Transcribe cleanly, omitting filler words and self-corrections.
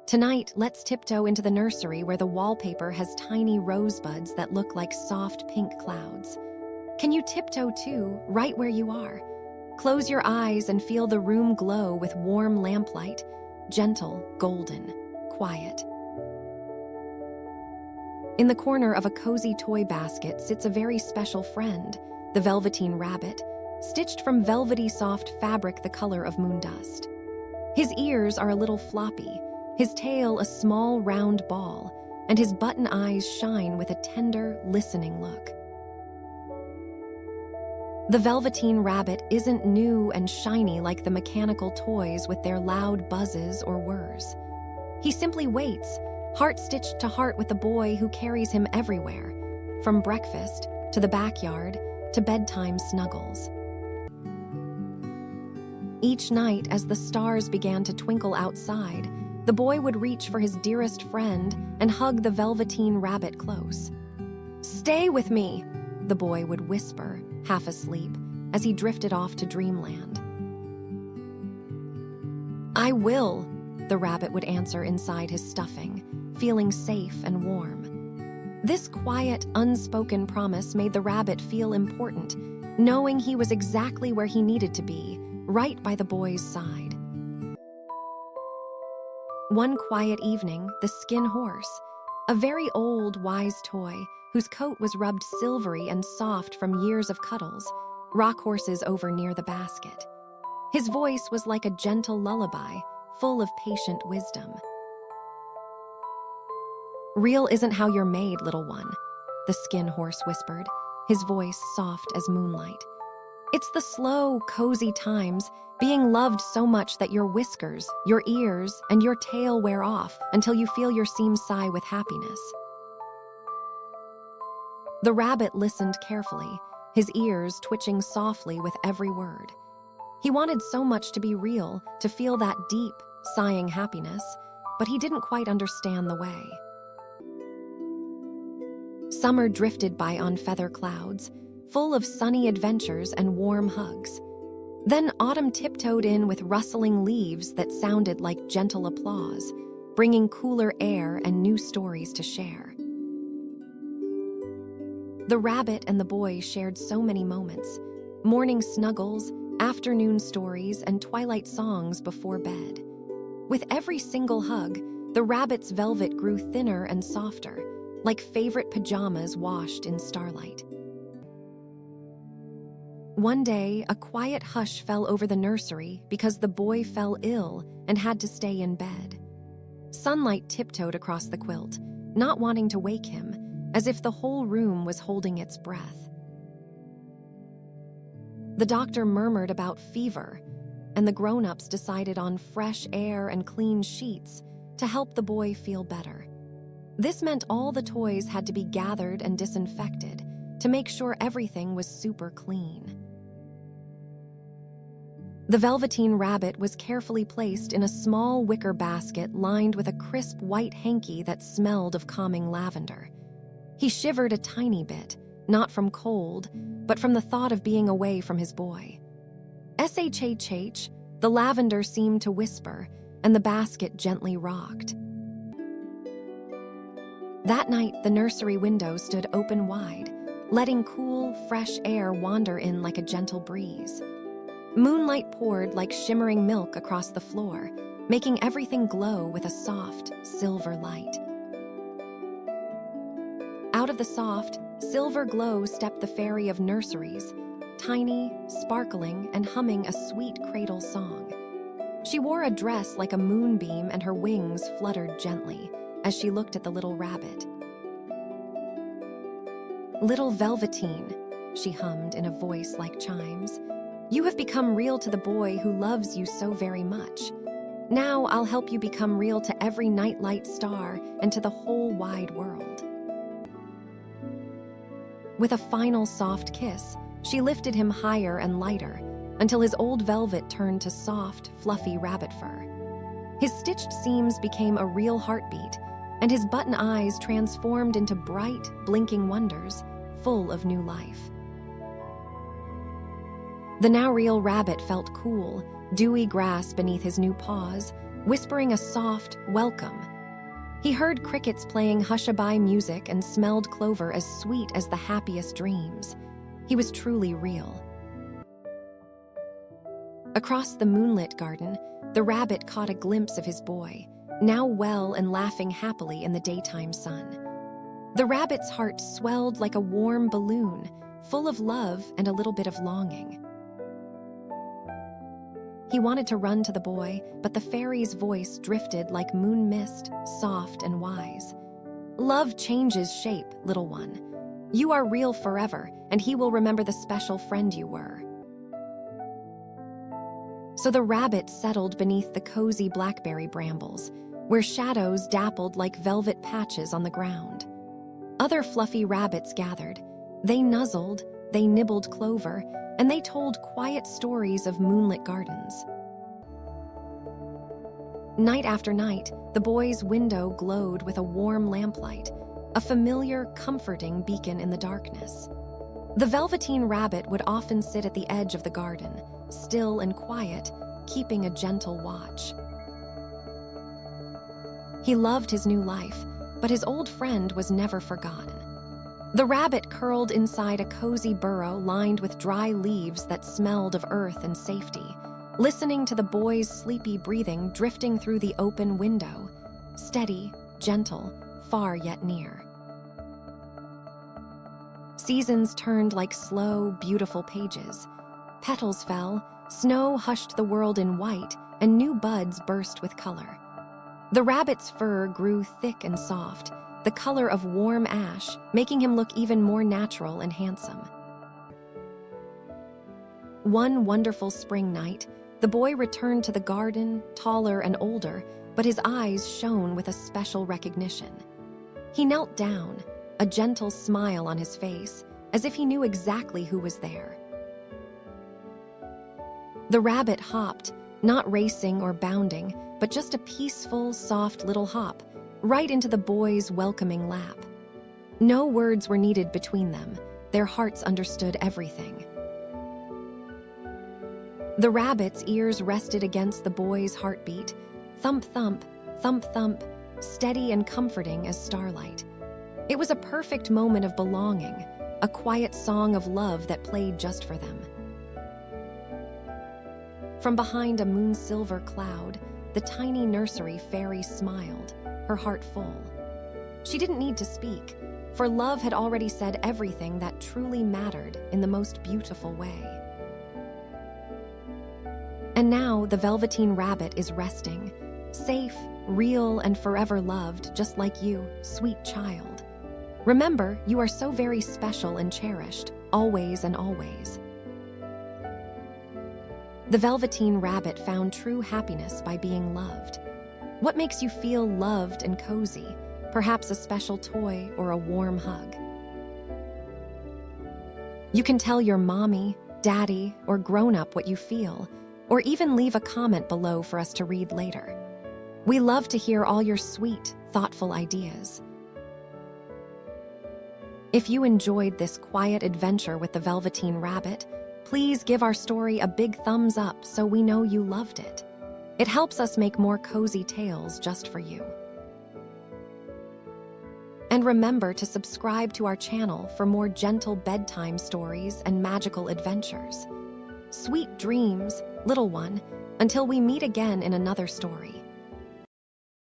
Tonight, let's tiptoe into the nursery where the wallpaper has tiny rosebuds that look like soft pink clouds. Can you tiptoe too, right where you are? Close your eyes and feel the room glow with warm lamplight, gentle, golden, quiet. In the corner of a cozy toy basket sits a very special friend, the Velveteen Rabbit, stitched from velvety soft fabric the color of moon dust. His ears are a little floppy, his tail a small round ball, and his button eyes shine with a tender, listening look. The Velveteen Rabbit isn't new and shiny like the mechanical toys with their loud buzzes or whirs. He simply waits, heart-stitched to heart with the boy who carries him everywhere, from breakfast to the backyard to bedtime snuggles. Each night, as the stars began to twinkle outside, the boy would reach for his dearest friend and hug the Velveteen Rabbit close. "Stay with me," the boy would whisper, half asleep, as he drifted off to dreamland. "I will," the rabbit would answer inside his stuffing, feeling safe and warm. This quiet, unspoken promise made the rabbit feel important, knowing he was exactly where he needed to be, right by the boy's side. One quiet evening, the skin horse, a very old, wise toy whose coat was rubbed silvery and soft from years of cuddles, rocked horses over near the basket. His voice was like a gentle lullaby, full of patient wisdom. "Real isn't how you're made, little one," the skin horse whispered, his voice soft as moonlight. "It's the slow, cozy times, being loved so much that your whiskers, your ears, and your tail wear off until you feel your seams sigh with happiness." The rabbit listened carefully, his ears twitching softly with every word. He wanted so much to be real, to feel that deep, sighing happiness, but he didn't quite understand the way. Summer drifted by on feather clouds, full of sunny adventures and warm hugs. Then autumn tiptoed in with rustling leaves that sounded like gentle applause, bringing cooler air and new stories to share. The rabbit and the boy shared so many moments, morning snuggles, afternoon stories, and twilight songs before bed. With every single hug, the rabbit's velvet grew thinner and softer, like favorite pajamas washed in starlight. One day, a quiet hush fell over the nursery because the boy fell ill and had to stay in bed. Sunlight tiptoed across the quilt, not wanting to wake him, as if the whole room was holding its breath. The doctor murmured about fever, and the grown-ups decided on fresh air and clean sheets to help the boy feel better. This meant all the toys had to be gathered and disinfected to make sure everything was super clean. The Velveteen Rabbit was carefully placed in a small wicker basket lined with a crisp white hanky that smelled of calming lavender. He shivered a tiny bit, not from cold, but from the thought of being away from his boy. "SHHH," the lavender seemed to whisper, and the basket gently rocked. That night, the nursery window stood open wide, letting cool, fresh air wander in like a gentle breeze. Moonlight poured like shimmering milk across the floor, making everything glow with a soft, silver light. Out of the soft, silver glow stepped the fairy of nurseries, tiny, sparkling, and humming a sweet cradle song. She wore a dress like a moonbeam and her wings fluttered gently as she looked at the little rabbit. "Little Velveteen," she hummed in a voice like chimes, "you have become real to the boy who loves you so very much. Now I'll help you become real to every nightlight star and to the whole wide world." With a final soft kiss, she lifted him higher and lighter until his old velvet turned to soft, fluffy rabbit fur. His stitched seams became a real heartbeat, and his button eyes transformed into bright, blinking wonders, full of new life. The now real rabbit felt cool, dewy grass beneath his new paws, whispering a soft welcome. He heard crickets playing hushaby music and smelled clover as sweet as the happiest dreams. He was truly real. Across the moonlit garden, the rabbit caught a glimpse of his boy, now well and laughing happily in the daytime sun. The rabbit's heart swelled like a warm balloon, full of love and a little bit of longing. He wanted to run to the boy, but the fairy's voice drifted like moon mist, soft and wise. Love changes shape, little one. You are real forever, and he will remember the special friend you were. So the rabbit settled beneath the cozy blackberry brambles, where shadows dappled like velvet patches on the ground. Other fluffy rabbits gathered. They nuzzled, they nibbled clover, and they told quiet stories of moonlit gardens. Night after night, the boy's window glowed with a warm lamplight, a familiar, comforting beacon in the darkness. The Velveteen Rabbit would often sit at the edge of the garden, still and quiet, keeping a gentle watch. He loved his new life, but his old friend was never forgotten. The rabbit curled inside a cozy burrow lined with dry leaves that smelled of earth and safety, listening to the boy's sleepy breathing drifting through the open window, steady, gentle, far yet near. Seasons turned like slow, beautiful pages. Petals fell, snow hushed the world in white, and new buds burst with color. The rabbit's fur grew thick and soft, the color of warm ash, making him look even more natural and handsome. One wonderful spring night, the boy returned to the garden, taller and older, but his eyes shone with a special recognition. He knelt down, a gentle smile on his face, as if he knew exactly who was there. The rabbit hopped, not racing or bounding, but just a peaceful, soft little hop, right into the boy's welcoming lap. No words were needed between them. Their hearts understood everything. The rabbit's ears rested against the boy's heartbeat, thump, thump, thump, thump, steady and comforting as starlight. It was a perfect moment of belonging, a quiet song of love that played just for them. From behind a moon-silver cloud, the tiny nursery fairy smiled, her heart full. She didn't need to speak, for love had already said everything that truly mattered in the most beautiful way. And now the Velveteen Rabbit is resting, safe, real, and forever loved, just like you, sweet child. Remember, you are so very special and cherished, always and always. The Velveteen Rabbit found true happiness by being loved. What makes you feel loved and cozy? Perhaps a special toy or a warm hug. You can tell your mommy, daddy, or grown-up what you feel, or even leave a comment below for us to read later. We love to hear all your sweet, thoughtful ideas. If you enjoyed this quiet adventure with the Velveteen Rabbit, please give our story a big thumbs up so we know you loved it. It helps us make more cozy tales just for you. And remember to subscribe to our channel for more gentle bedtime stories and magical adventures. Sweet dreams, little one, until we meet again in another story.